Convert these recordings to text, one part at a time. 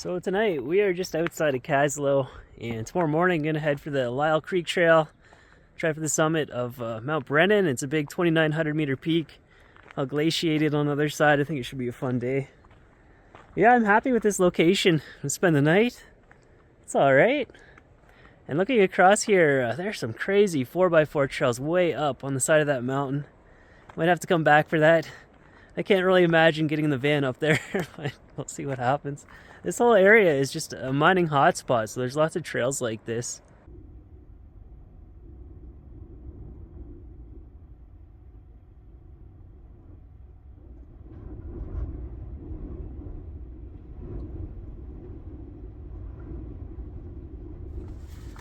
So tonight we are just outside of Caslow, and tomorrow morning I'm going to head for the Lyle Creek Trail, try for the summit of Mount Brennan. It's a big 2,900 meter peak, all glaciated on the other side. I think it should be a fun day. Yeah, I'm happy with this location. I'll spend the night. It's alright. And looking across here, there's some crazy 4x4 trails way up on the side of that mountain. Might have to come back for that. I can't really imagine getting the van up there, but we'll see what happens. This whole area is just a mining hotspot, so there's lots of trails like this.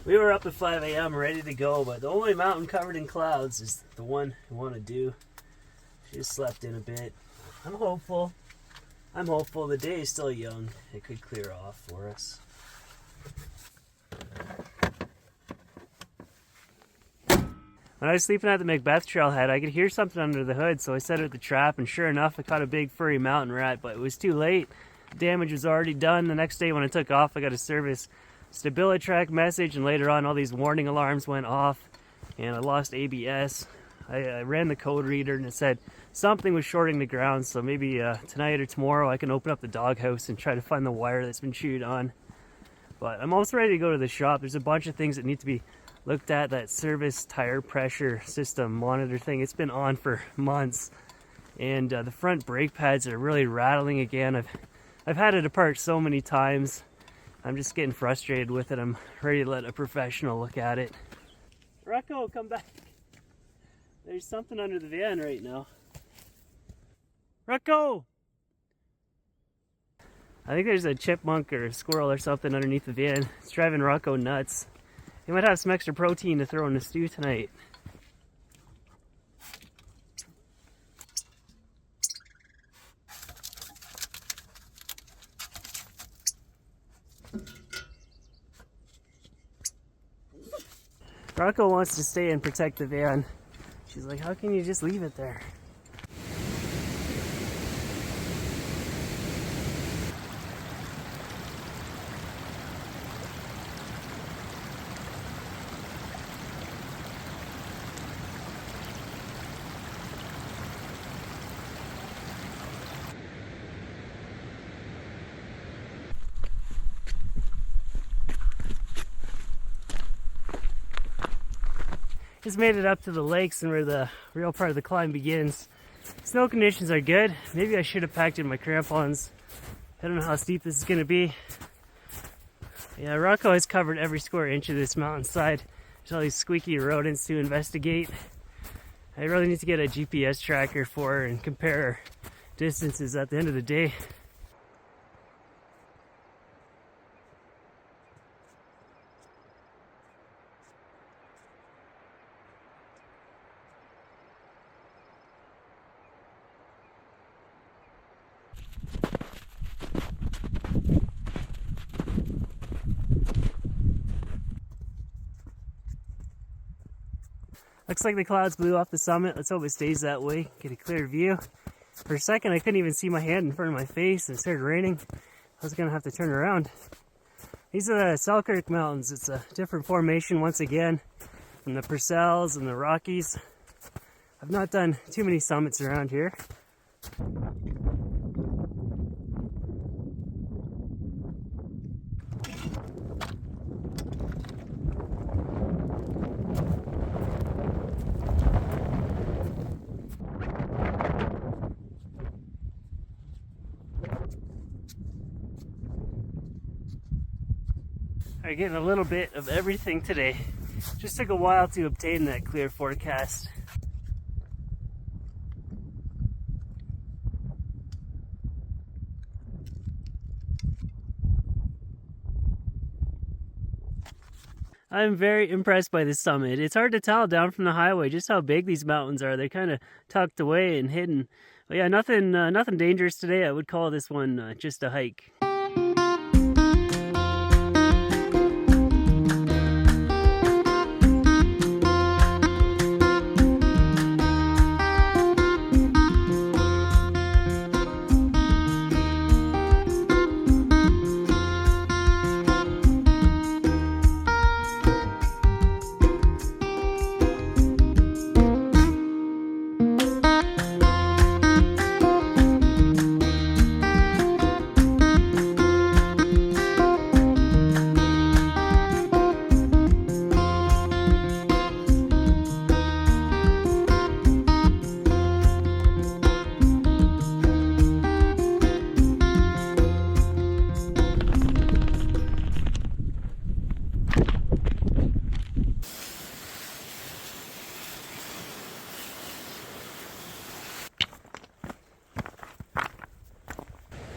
We were up at 5 a.m. ready to go, but the only mountain covered in clouds is the one I want to do. She just slept in a bit. I'm hopeful. The day is still young. It could clear off for us. When I was sleeping at the Macbeth trailhead, I could hear something under the hood, so I set out the trap, and sure enough, I caught a big furry mountain rat, but it was too late. Damage was already done. The next day when I took off, I got a service StabiliTrak message, and later on all these warning alarms went off, and I lost ABS. I ran the code reader, and it said something was shorting the ground, so maybe tonight or tomorrow I can open up the doghouse and try to find the wire that's been chewed on. But I'm also ready to go to the shop. There's a bunch of things that need to be looked at. That service tire pressure system monitor thing, it's been on for months, and the front brake pads are really rattling again. I've had it apart so many times. I'm just getting frustrated with it. I'm ready to let a professional look at it. Rocco, come back. There's something under the van right now. Rocco! I think there's a chipmunk or a squirrel or something underneath the van. It's driving Rocco nuts. He might have some extra protein to throw in the stew tonight. Rocco wants to stay and protect the van. She's like, how can you just leave it there? Just made it up to the lakes and where the real part of the climb begins. Snow conditions are good. Maybe I should have packed in my crampons. I don't know how steep this is going to be. Yeah, Rocco has covered every square inch of this mountainside. There's all these squeaky rodents to investigate. I really need to get a GPS tracker for her and compare distances at the end of the day. Looks like the clouds blew off the summit. Let's hope it stays that way. Get a clear view. For a second I couldn't even see my hand in front of my face and it started raining. I was going to have to turn around. These are the Selkirk Mountains. It's a different formation once again from the Purcells and the Rockies. I've not done too many summits around here. Alright, getting a little bit of everything today. Just took a while to obtain that clear forecast. I'm very impressed by this summit. It's hard to tell down from the highway just how big these mountains are. They're kind of tucked away and hidden. But yeah, nothing dangerous today. I would call this one just a hike.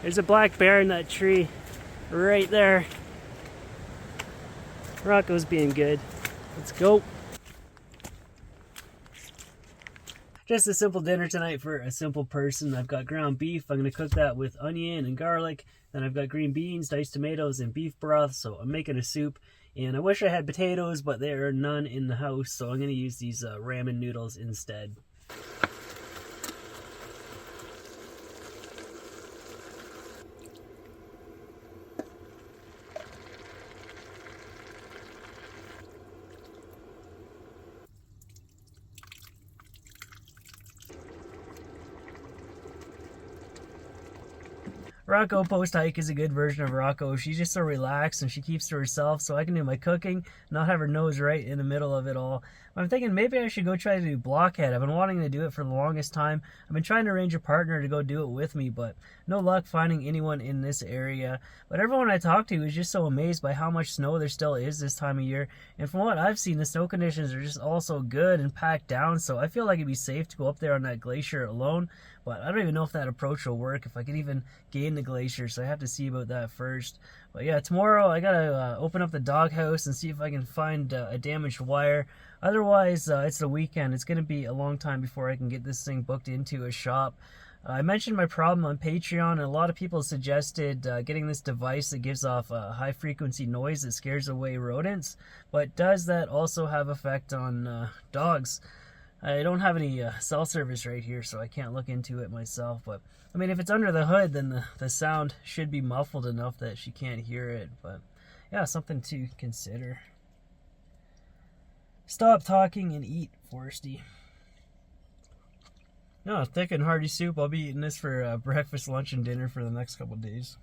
There's a black bear in that tree right there. Rocco's being good. Let's go. Just a simple dinner tonight for a simple person. I've got ground beef. I'm going to cook that with onion and garlic. Then I've got green beans, diced tomatoes, and beef broth. So I'm making a soup. And I wish I had potatoes, but there are none in the house. So I'm going to use these ramen noodles instead. Rocco post-hike is a good version of Rocco. She's just so relaxed and she keeps to herself, so I can do my cooking, not have her nose right in the middle of it all. I'm thinking maybe I should go try to do Blockhead. I've been wanting to do it for the longest time. I've been trying to arrange a partner to go do it with me, but no luck finding anyone in this area. But everyone I talked to is just so amazed by how much snow there still is this time of year. And from what I've seen, the snow conditions are just all so good and packed down, so I feel like it'd be safe to go up there on that glacier alone. But I don't even know if that approach will work, if I can even gain the glacier, so I have to see about that first. But yeah, tomorrow I gotta open up the doghouse and see if I can find a damaged wire. Otherwise, it's the weekend. It's gonna be a long time before I can get this thing booked into a shop. I mentioned my problem on Patreon, and a lot of people suggested getting this device that gives off a high-frequency noise that scares away rodents. But does that also have effect on dogs? I don't have any cell service right here, so I can't look into it myself. But, I mean, if it's under the hood, then the sound should be muffled enough that she can't hear it. But, yeah, something to consider. Stop talking and eat, Foresty. No, thick and hearty soup. I'll be eating this for breakfast, lunch, and dinner for the next couple days.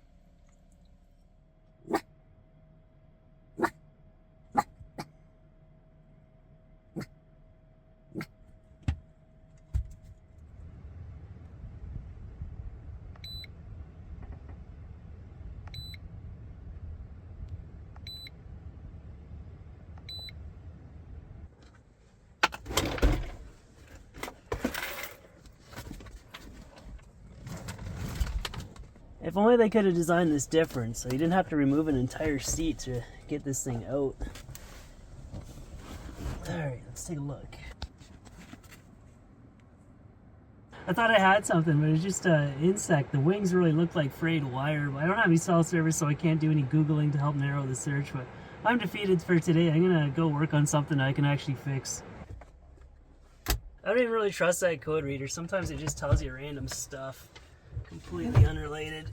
If only they could have designed this different, so you didn't have to remove an entire seat to get this thing out. Alright, let's take a look. I thought I had something, but it's just an insect. The wings really look like frayed wire. I don't have any cell service, so I can't do any Googling to help narrow the search, but I'm defeated for today. I'm gonna go work on something I can actually fix. I don't even really trust that code reader. Sometimes it just tells you random stuff. Completely unrelated.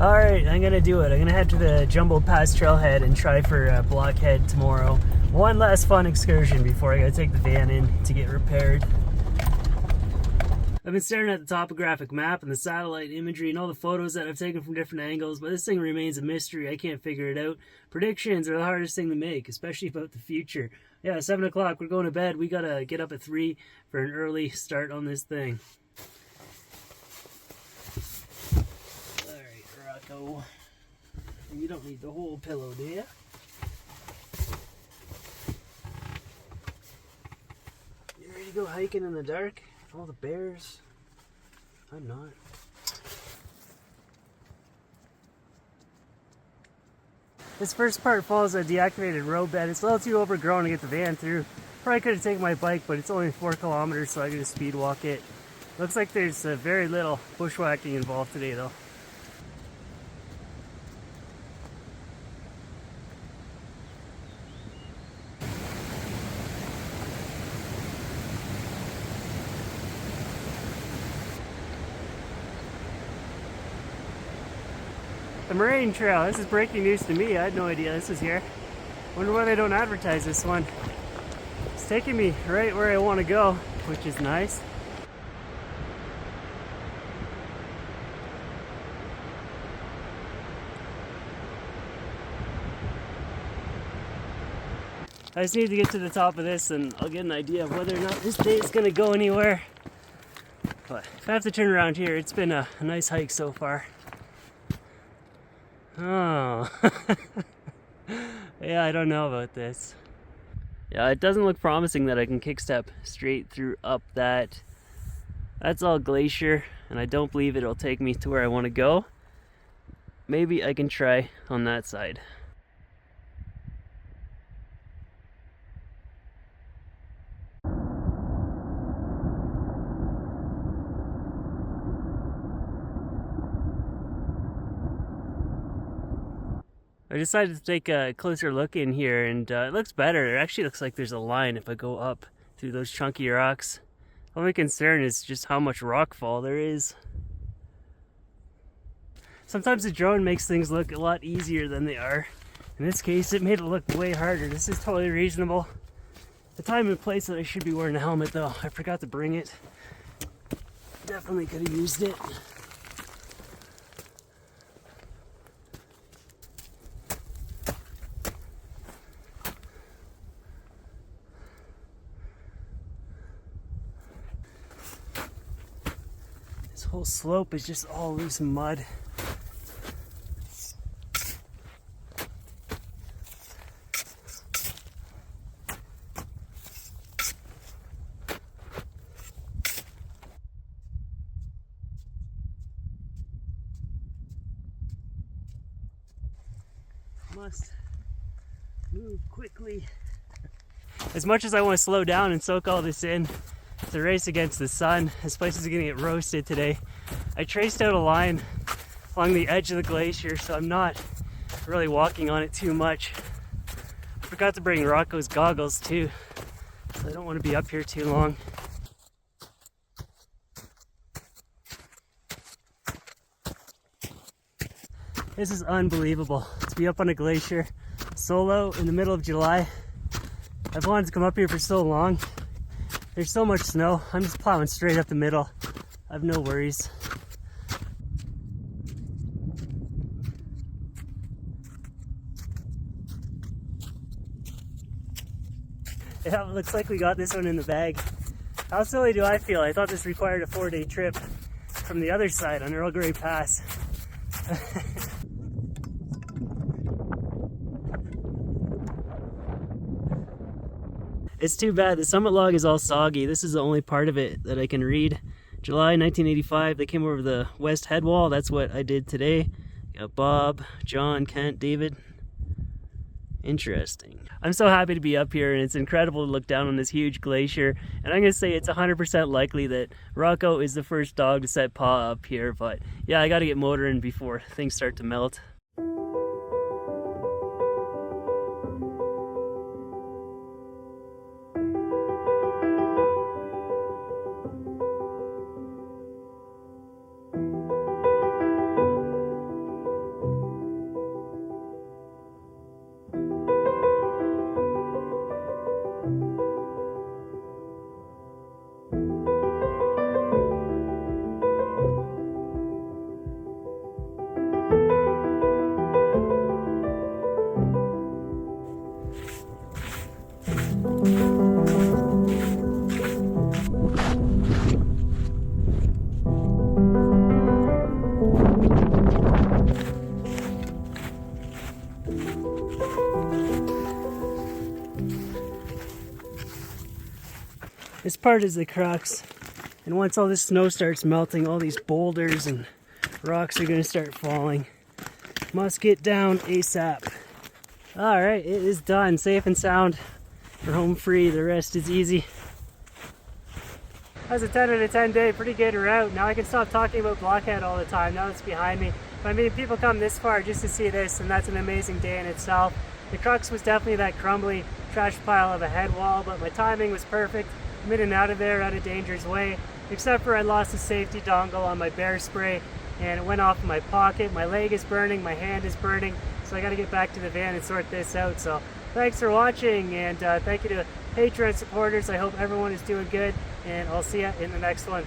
Alright, I'm gonna do it. I'm gonna head to the Jumbo Pass trailhead and try for Blockhead tomorrow. One last fun excursion before I gotta take the van in to get repaired. I've been staring at the topographic map and the satellite imagery and all the photos that I've taken from different angles, but this thing remains a mystery. I can't figure it out. Predictions are the hardest thing to make, especially about the future. Yeah, 7 o'clock, we're going to bed. We gotta get up at 3 for an early start on this thing. Rocco, you don't need the whole pillow, do you? You ready to go hiking in the dark? All the bears? I'm not. This first part follows a deactivated road bed. It's a little too overgrown to get the van through. Probably could have taken my bike, but it's only 4 kilometers, so I can just speed walk it. Looks like there's very little bushwhacking involved today, though. The Moraine Trail. This is breaking news to me. I had no idea this was here. Wonder why they don't advertise this one. taking me right where I want to go, which is nice. I just need to get to the top of this and I'll get an idea of whether or not this day is going to go anywhere. But if I have to turn around here, it's been a nice hike so far. Oh. Yeah, I don't know about this. Yeah, it doesn't look promising that I can kickstep straight through up that. That's all glacier, and I don't believe it'll take me to where I want to go. Maybe I can try on that side. I decided to take a closer look in here, and it looks better. It actually looks like there's a line if I go up through those chunky rocks. Only concern is just how much rock fall there is. Sometimes the drone makes things look a lot easier than they are. In this case, it made it look way harder. This is totally reasonable. The time and place that I should be wearing a helmet though, I forgot to bring it. Definitely could have used it. This whole slope is just all loose mud. Must move quickly. As much as I want to slow down and soak all this in, it's a race against the sun. This place is gonna get roasted today. I traced out a line along the edge of the glacier, so I'm not really walking on it too much. I forgot to bring Rocco's goggles too, so I don't want to be up here too long. This is unbelievable to be up on a glacier solo in the middle of July. I've wanted to come up here for so long. There's so much snow. I'm just plowing straight up the middle. I have no worries. Yeah, it looks like we got this one in the bag. How silly do I feel? I thought this required a 4-day trip from the other side on Earl Grey Pass. It's too bad. The summit log is all soggy. This is the only part of it that I can read. July 1985, they came over the west head wall. That's what I did today. Got Bob, John, Kent, David. Interesting. I'm so happy to be up here, and it's incredible to look down on this huge glacier. And I'm going to say it's 100% likely that Rocco is the first dog to set paw up here. But yeah, I got to get motoring before things start to melt. This part is the crux, and once all this snow starts melting, all these boulders and rocks are going to start falling. Must get down ASAP. Alright, it is done. Safe and sound. We're home free. The rest is easy. That was a 10 out of 10 day. Pretty good route. Now I can stop talking about Blockhead all the time. Now it's behind me. But I mean, people come this far just to see this, and that's an amazing day in itself. The crux was definitely that crumbly trash pile of a head wall, but my timing was perfect. I'm in and out of there out of danger's way, except for I lost a safety dongle on my bear spray and it went off in my pocket. My leg is burning, my hand is burning, so I got to get back to the van and sort this out. So thanks for watching, and thank you to Patreon supporters. I hope everyone is doing good, and I'll see you in the next one.